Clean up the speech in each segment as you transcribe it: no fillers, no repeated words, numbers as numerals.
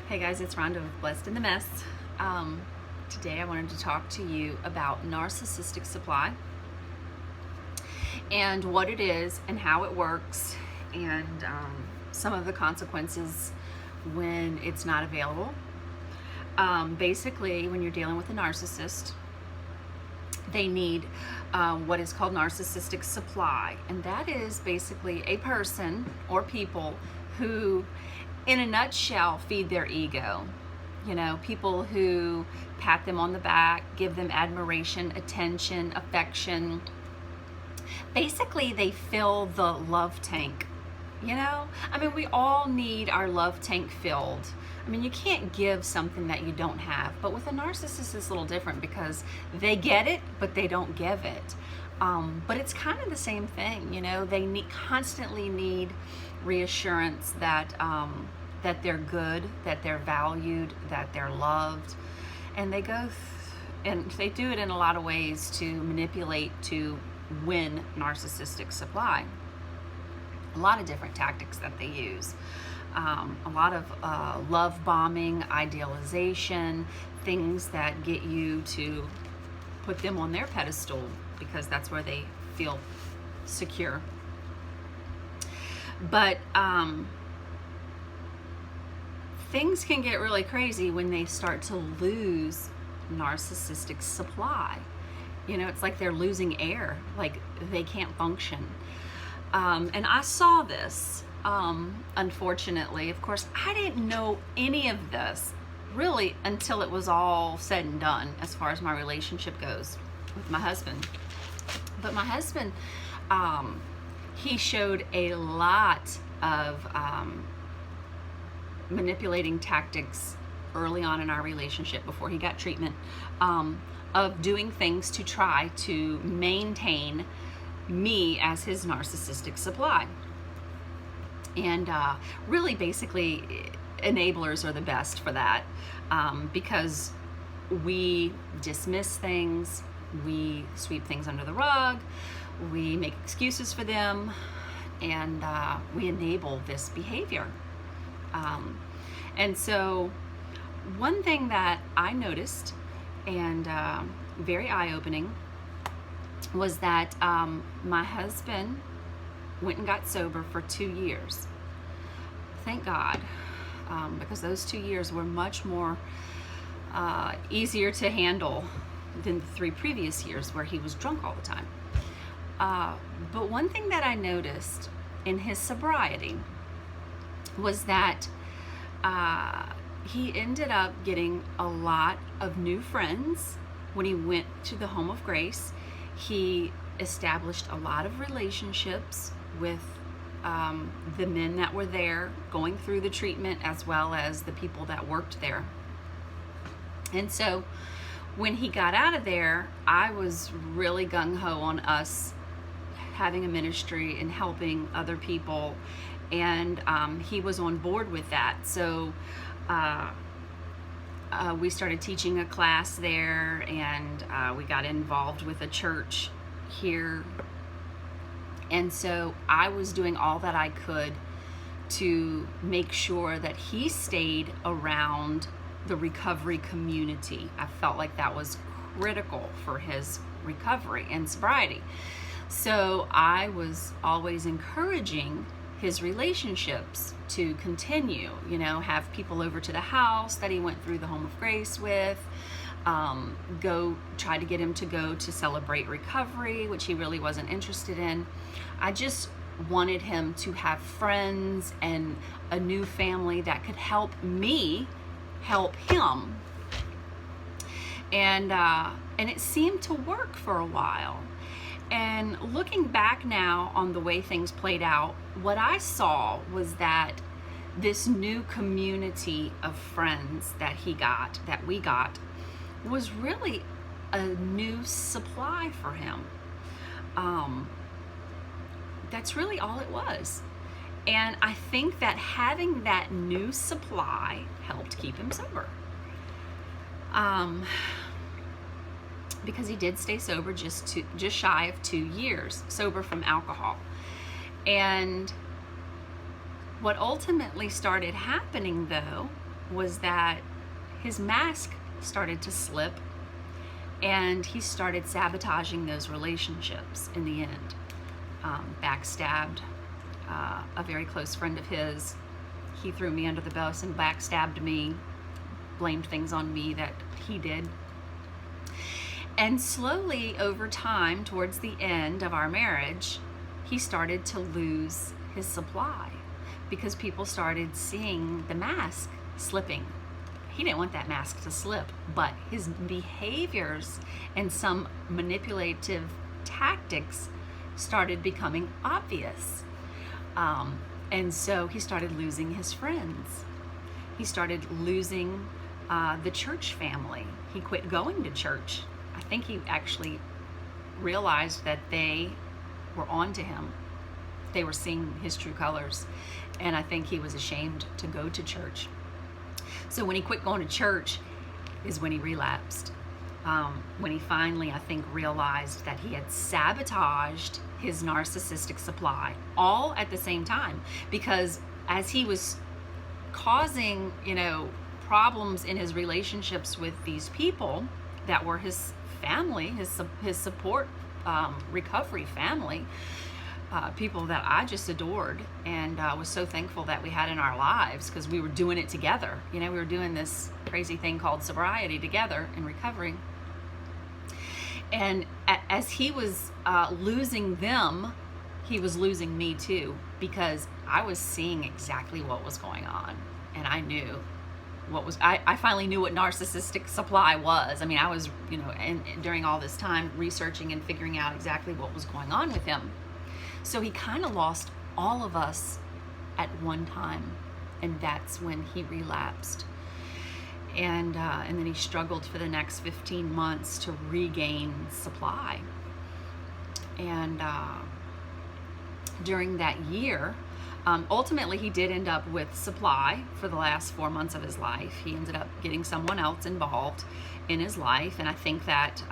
Hey guys, it's Rhonda with Blessed in the Mess. Today I wanted to talk to you about narcissistic supply and what it is and how it works and some of the consequences when it's not available. Basically, when you're dealing with a narcissist, they need what is called narcissistic supply, and that is basically a person or people who, in a nutshell, feed their ego. You know, people who pat them on the back, give them admiration, attention, affection. Basically, they fill the love tank. You know, I mean, we all need our love tank filled. I mean, you can't give something that you don't have. But with a narcissist, it's a little different because they get it, but they don't give it. But it's kind of the same thing. You know, they constantly need reassurance that that they're good, that they're valued, that they're loved, and they they do it in a lot of ways to manipulate, to win narcissistic supply. A lot of different tactics that they use. A lot of love bombing, idealization, things that get you to put them on their pedestal because that's where they feel secure. But things can get really crazy when they start to lose narcissistic supply. You know, it's like they're losing air, like they can't function. And I saw this, unfortunately. Of course, I didn't know any of this really until it was all said and done as far as my relationship goes with my husband. But my husband, he showed a lot of manipulating tactics early on in our relationship before he got treatment, of doing things to try to maintain me as his narcissistic supply. And really, basically, enablers are the best for that, because we dismiss things, we sweep things under the rug, we make excuses for them, and we enable this behavior. And so one thing that I noticed, and very eye-opening, was that my husband went and got sober for 2 years. Thank God, because those 2 years were much more easier to handle than the 3 previous years where he was drunk all the time. But one thing that I noticed in his sobriety was that he ended up getting a lot of new friends when he went to the Home of Grace. He established a lot of relationships with the men that were there going through the treatment, as well as the people that worked there. And so when he got out of there, I was really gung-ho on us having a ministry and helping other people, and he was on board with that. So we started teaching a class there, and we got involved with a church here. And so I was doing all that I could to make sure that he stayed around the recovery community. I felt like that was critical for his recovery and sobriety. So I was always encouraging his relationships to continue, you know, have people over to the house that he went through the Home of Grace with, try to get him to go to Celebrate Recovery, which he really wasn't interested in. I just wanted him to have friends and a new family that could help me help him. And it seemed to work for a while. And looking back now on the way things played out, what I saw was that this new community of friends that we got, was really a new supply for him. That's really all it was. And I think that having that new supply helped keep him sober. Because he did stay sober just shy of 2 years, sober from alcohol. And what ultimately started happening, though, was that his mask started to slip, and he started sabotaging those relationships in the end. Backstabbed a very close friend of his. He threw me under the bus and backstabbed me, blamed things on me that he did. And slowly over time, towards the end of our marriage, he started to lose his supply because people started seeing the mask slipping. He didn't want that mask to slip, but his behaviors and some manipulative tactics started becoming obvious. And so he started losing his friends. He started losing the church family. He quit going to church. I think he actually realized that they were on to him. They were seeing his true colors. And I think he was ashamed to go to church. So when he quit going to church is when he relapsed. When he finally, I think, realized that he had sabotaged his narcissistic supply all at the same time. Because as he was causing, problems in his relationships with these people that were his family, his support recovery family, people that I just adored and was so thankful that we had in our lives because we were doing it together. We were doing this crazy thing called sobriety together in recovery. And as he was losing them, he was losing me too, because I was seeing exactly what was going on. And I knew I finally knew what narcissistic supply was. I mean, I was, and during all this time researching and figuring out exactly what was going on with him. So he kind of lost all of us at one time, and that's when he relapsed. And then he struggled for the next 15 months to regain supply. And during that year, ultimately he did end up with supply for the last 4 months of his life. He ended up getting someone else involved in his life, and I think that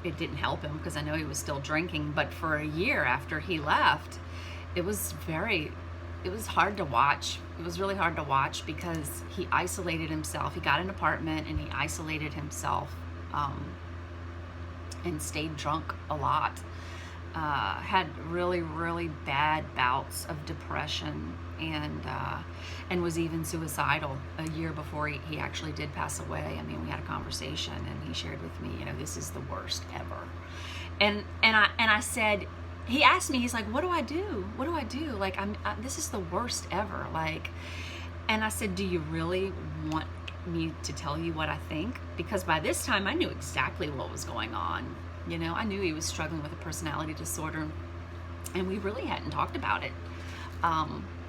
it didn't help him because I know he was still drinking. But for a year after he left, it was hard to watch. It was really hard to watch because he isolated himself. He got an apartment and he isolated himself and stayed drunk a lot. Had really, really bad bouts of depression and was even suicidal a year before he actually did pass away. I mean, we had a conversation and he shared with me, this is the worst ever. And I said, he asked me, he's like, what do I do? What do I do? Like, this is the worst ever. Like, and I said, do you really want me to tell you what I think? Because by this time I knew exactly what was going on. I knew he was struggling with a personality disorder, and we really hadn't talked about it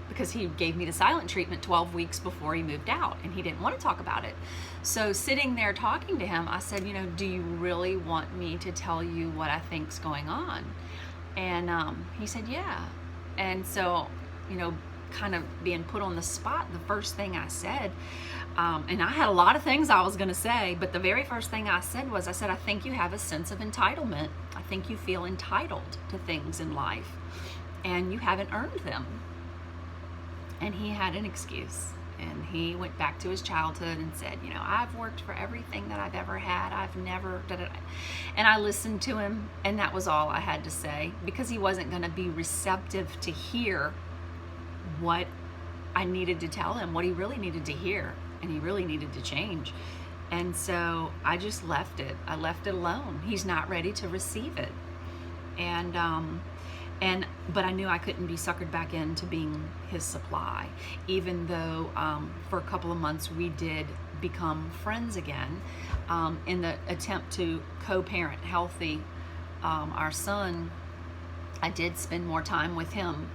because he gave me the silent treatment 12 weeks before he moved out, and he didn't want to talk about it. So sitting there talking to him, I said, do you really want me to tell you what I think's going on? And he said, yeah. And so, kind of being put on the spot, the first thing I said, and I had a lot of things I was going to say, but the very first thing I said was, I think you have a sense of entitlement. I think you feel entitled to things in life, and you haven't earned them. And he had an excuse, and he went back to his childhood and said, I've worked for everything that I've ever had. I've never done it. And I listened to him, and that was all I had to say, because he wasn't going to be receptive to hear what I needed to tell him, what he really needed to hear, and he really needed to change. And so I just left it. I left it alone. He's not ready to receive it. But I knew I couldn't be suckered back into being his supply, even though for a couple of months we did become friends again in the attempt to co-parent healthy our son. I did spend more time with him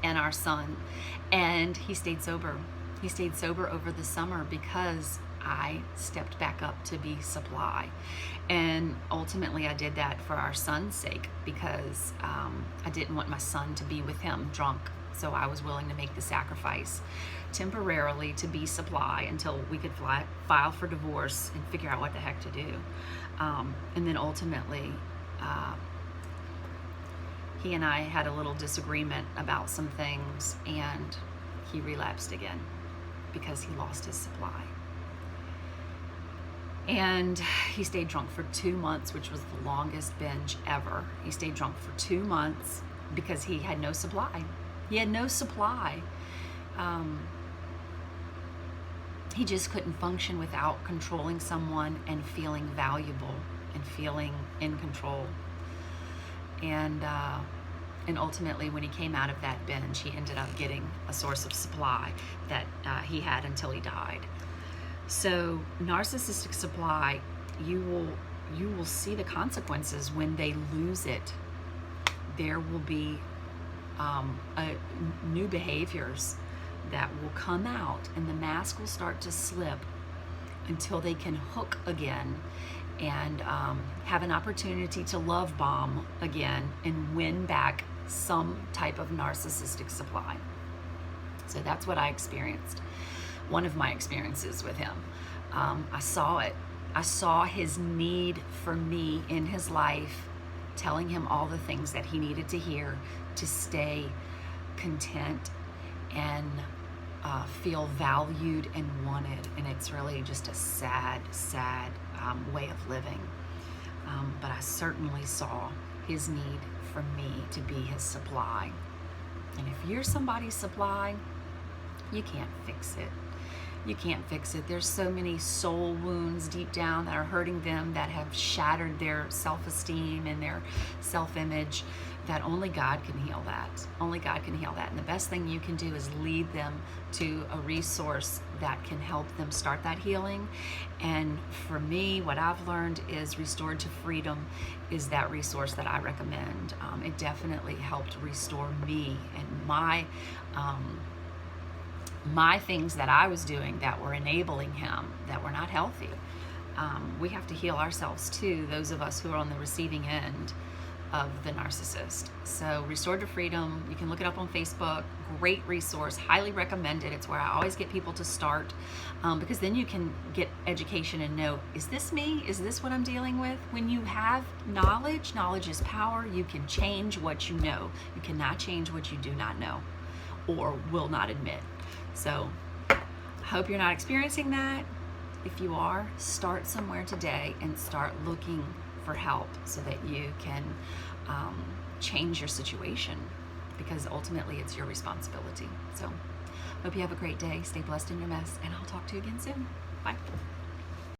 and our son, and he stayed sober. He stayed sober over the summer because I stepped back up to be supply. And ultimately I did that for our son's sake, because I didn't want my son to be with him drunk. So I was willing to make the sacrifice temporarily to be supply until we could file for divorce and figure out what the heck to do. And then ultimately, he and I had a little disagreement about some things, and he relapsed again because he lost his supply. And he stayed drunk for 2 months, which was the longest binge ever. He stayed drunk for 2 months because he had no supply. He had no supply. He just couldn't function without controlling someone and feeling valuable and feeling in control. And ultimately, when he came out of that binge, he ended up getting a source of supply that he had until he died. So narcissistic supply, you will see the consequences when they lose it. There will be new behaviors that will come out, and the mask will start to slip until they can hook again and have an opportunity to love bomb again and win back some type of narcissistic supply. So that's what I experienced. One of my experiences with him. I saw it. I saw his need for me in his life, telling him all the things that he needed to hear to stay content and feel valued and wanted. And it's really just a sad, sad way of living. But I certainly saw his need for me to be his supply. And if you're somebody's supply, you can't fix it. You can't fix it. There's so many soul wounds deep down that are hurting them, that have shattered their self-esteem and their self-image, that only God can heal that. Only God can heal that. And the best thing you can do is lead them to a resource that can help them start that healing. And for me, what I've learned is Restored to Freedom is that resource that I recommend. It definitely helped restore me and my things that I was doing that were enabling him, that were not healthy. We have to heal ourselves too, those of us who are on the receiving end of the narcissist. So Restored to Freedom, you can look it up on Facebook. Great resource, highly recommended. It's where I always get people to start, because then you can get education and know, is this me? Is this what I'm dealing with? When you have knowledge, knowledge is power. You can change what you know. You cannot change what you do not know or will not admit. So I hope you're not experiencing that. If you are, start somewhere today and start looking for help so that you can change your situation, because ultimately it's your responsibility. So hope you have a great day. Stay blessed in your mess, and I'll talk to you again soon. Bye.